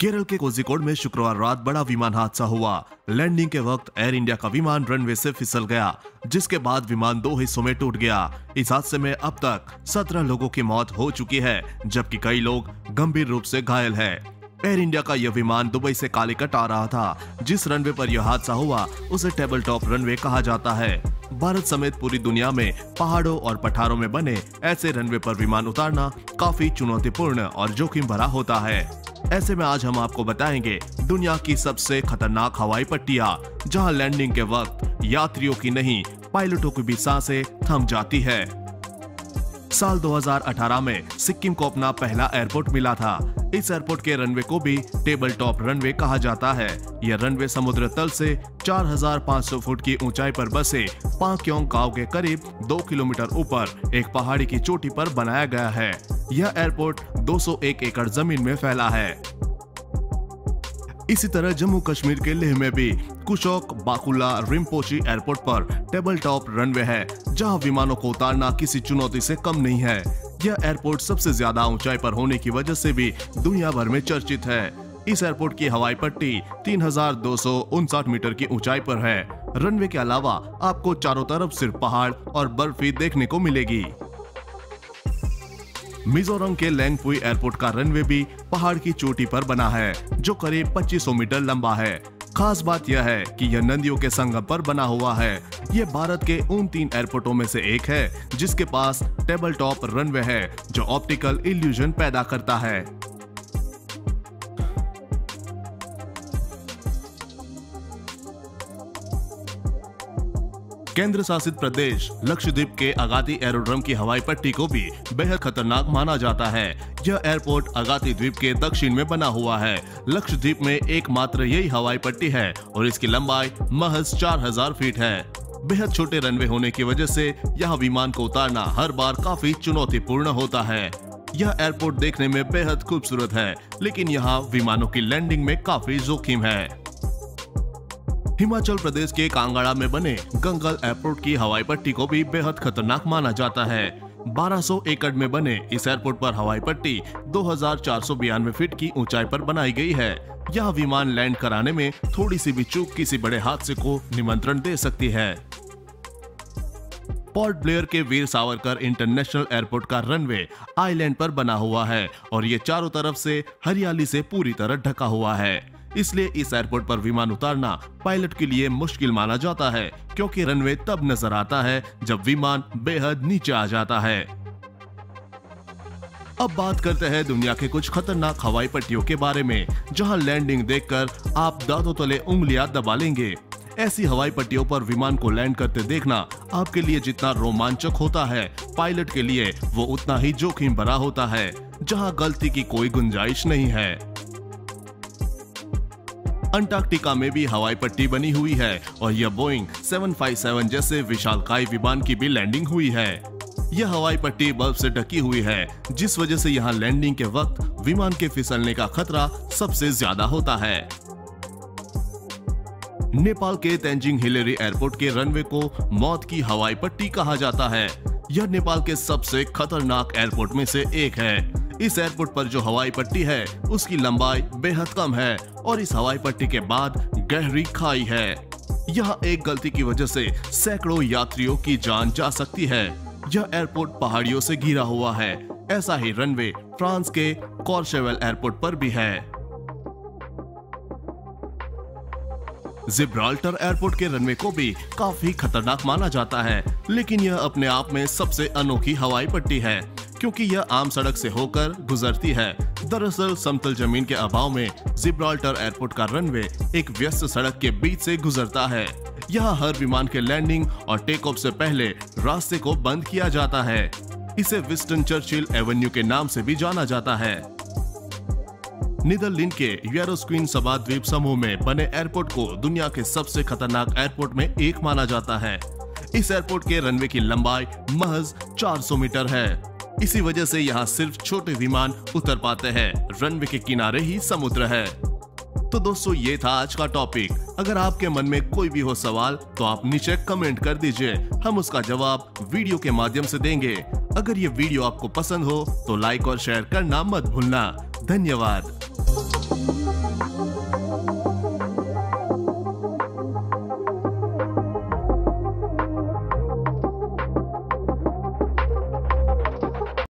केरल के कोझिकोड में शुक्रवार रात बड़ा विमान हादसा हुआ। लैंडिंग के वक्त एयर इंडिया का विमान रनवे से फिसल गया, जिसके बाद विमान दो हिस्सों में टूट गया। इस हादसे में अब तक 17 लोगों की मौत हो चुकी है, जबकि कई लोग गंभीर रूप से घायल हैं। एयर इंडिया का यह विमान दुबई से कालीकट आ रहा था। जिस रनवे पर यह हादसा हुआ उसे टेबल टॉप रनवे कहा जाता है। भारत समेत पूरी दुनिया में पहाड़ों और पठारों में बने ऐसे रनवे पर विमान उतारना काफी चुनौतीपूर्ण और जोखिम भरा होता है। ऐसे में आज हम आपको बताएंगे दुनिया की सबसे खतरनाक हवाई पट्टियां, जहां लैंडिंग के वक्त यात्रियों की नहीं पायलटों की भी सांसें थम जाती है। साल 2018 में सिक्किम को अपना पहला एयरपोर्ट मिला था। इस एयरपोर्ट के रनवे को भी टेबल टॉप रनवे कहा जाता है। यह रनवे समुद्र तल से 4500 फुट की ऊंचाई पर बसे पाक्योंग गांव के करीब 2 किलोमीटर ऊपर एक पहाड़ी की चोटी पर बनाया गया है। यह एयरपोर्ट 201 एकड़ जमीन में फैला है। इसी तरह जम्मू कश्मीर के लेह में भी कुशोक बाकुला रिम्पोची एयरपोर्ट पर टेबल टॉप रनवे है, जहां विमानों को उतारना किसी चुनौती से कम नहीं है। यह एयरपोर्ट सबसे ज्यादा ऊंचाई पर होने की वजह से भी दुनिया भर में चर्चित है। इस एयरपोर्ट की हवाई पट्टी 3259 मीटर की ऊंचाई पर है। रनवे के अलावा आपको चारों तरफ सिर्फ पहाड़ और बर्फ ही देखने को मिलेगी। मिजोरम के लैंगपुई एयरपोर्ट का रनवे भी पहाड़ की चोटी पर बना है, जो करीब 2500 मीटर लंबा है। खास बात यह है कि यह नदियों के संगम पर बना हुआ है। यह भारत के उन 3 एयरपोर्टों में से एक है जिसके पास टेबल टॉप रनवे है, जो ऑप्टिकल इल्यूजन पैदा करता है। केंद्र शासित प्रदेश लक्षद्वीप के अगाती एरोड्रम की हवाई पट्टी को भी बेहद खतरनाक माना जाता है। यह एयरपोर्ट अगाती द्वीप के दक्षिण में बना हुआ है। लक्षद्वीप में एकमात्र यही हवाई पट्टी है और इसकी लंबाई महज 4000 फीट है। बेहद छोटे रनवे होने की वजह से यहाँ विमान को उतारना हर बार काफी चुनौतीपूर्ण होता है। यह एयरपोर्ट देखने में बेहद खूबसूरत है, लेकिन यहाँ विमानों की लैंडिंग में काफी जोखिम है। हिमाचल प्रदेश के कांगड़ा में बने गंगल एयरपोर्ट की हवाई पट्टी को भी बेहद खतरनाक माना जाता है। 1200 एकड़ में बने इस एयरपोर्ट पर हवाई पट्टी 2492 फीट की ऊंचाई पर बनाई गई है। यह विमान लैंड कराने में थोड़ी सी भी चूक किसी बड़े हादसे को निमंत्रण दे सकती है। पोर्ट ब्लेयर के वीर सावरकर इंटरनेशनल एयरपोर्ट का रनवे आइलैंड पर बना हुआ है और ये चारों तरफ से हरियाली से पूरी तरह ढका हुआ है। इसलिए इस एयरपोर्ट पर विमान उतारना पायलट के लिए मुश्किल माना जाता है, क्योंकि रनवे तब नजर आता है जब विमान बेहद नीचे आ जाता है। अब बात करते हैं दुनिया के कुछ खतरनाक हवाई पट्टियों के बारे में, जहां लैंडिंग देखकर आप दांतों तले उंगलियां दबा लेंगे। ऐसी हवाई पट्टियों पर विमान को लैंड करते देखना आपके लिए जितना रोमांचक होता है, पायलट के लिए वो उतना ही जोखिम भरा होता है, जहां गलती की कोई गुंजाइश नहीं है। अंटार्कटिका में भी हवाई पट्टी बनी हुई है और यह बोइंग 757 जैसे विशालकाय विमान की भी लैंडिंग हुई है। यह हवाई पट्टी बर्फ से ढकी हुई है, जिस वजह से यहाँ लैंडिंग के वक्त विमान के फिसलने का खतरा सबसे ज्यादा होता है। नेपाल के तेंजिंग हिलेरी एयरपोर्ट के रनवे को मौत की हवाई पट्टी कहा जाता है। यह नेपाल के सबसे खतरनाक एयरपोर्ट में से एक है। इस एयरपोर्ट पर जो हवाई पट्टी है उसकी लंबाई बेहद कम है और इस हवाई पट्टी के बाद गहरी खाई है। यहाँ एक गलती की वजह से सैकड़ों यात्रियों की जान जा सकती है। यह एयरपोर्ट पहाड़ियों से घिरा हुआ है। ऐसा ही रनवे फ्रांस के कॉर्शेवेल एयरपोर्ट पर भी है। जिब्राल्टर एयरपोर्ट के रनवे को भी काफी खतरनाक माना जाता है, लेकिन यह अपने आप में सबसे अनोखी हवाई पट्टी है, क्योंकि यह आम सड़क से होकर गुजरती है। दरअसल समतल जमीन के अभाव में जिब्राल्टर एयरपोर्ट का रनवे एक व्यस्त सड़क के बीच से गुजरता है। यहाँ हर विमान के लैंडिंग और टेक ऑफ से पहले रास्ते को बंद किया जाता है। इसे विंस्टन चर्चिल एवेन्यू के नाम से भी जाना जाता है। नीदरलैंड के यूरोस्क्वीन सभा द्वीप समूह में बने एयरपोर्ट को दुनिया के सबसे खतरनाक एयरपोर्ट में एक माना जाता है। इस एयरपोर्ट के रनवे की लंबाई महज 400 मीटर है। इसी वजह से यहाँ सिर्फ छोटे विमान उतर पाते हैं। रनवे के किनारे ही समुद्र है। तो दोस्तों, ये था आज का टॉपिक। अगर आपके मन में कोई भी हो सवाल तो आप नीचे कमेंट कर दीजिए, हम उसका जवाब वीडियो के माध्यम से देंगे। अगर ये वीडियो आपको पसंद हो तो लाइक और शेयर करना मत भूलना। धन्यवाद।